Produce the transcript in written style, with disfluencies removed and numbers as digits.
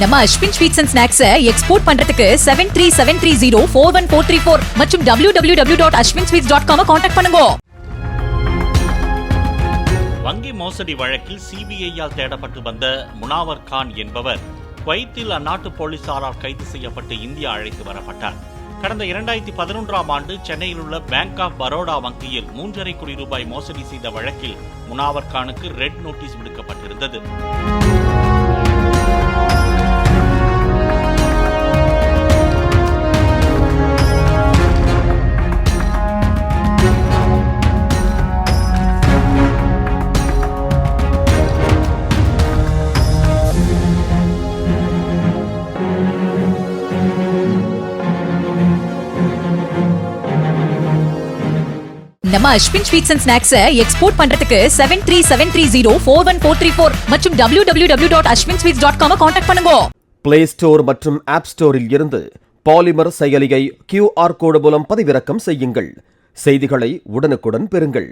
நம்ம Ashwin sweets and snacks export பண்றதுக்கு 7373041434 மற்றும் www.ashwinsweets.com கான்டாக்ட் பண்ணுங்க. வங்கி மோசடி வழக்கில் சிபிஐயால் தேடப்பட்டு வந்த முனாவர் கான் என்பவர் குவைத்தில் அந்நாட்டு போலீசாரால் கைது செய்யப்பட்டு இந்தியா அழைத்து வரப்பட்டார். கடந்த 2011ஆம் ஆண்டு சென்னையில் உள்ள பேங்க் ஆஃப் பரோடா வங்கியில் 3.5 கோடி ரூபாய் மோசடி செய்த வழக்கில் முனாவர் கானுக்கு ரெட் நோட்டீஸ் விடுக்கப்பட்டிருந்தது. நம்ம Ashwin sweets and snacks export பண்றதுக்கு 7373041434 மற்றும் www.ashwinsweets.com கான்டாக்ட் பண்ணுங்க. பிளே ஸ்டோர் மற்றும் ஆப் ஸ்டோரில் இருந்து பாலிமர் செயலியை QR கோடு மூலம் பதிவிறக்கம் செய்யுங்கள். செய்திகளை உடனுக்குடன் பெறுங்கள்.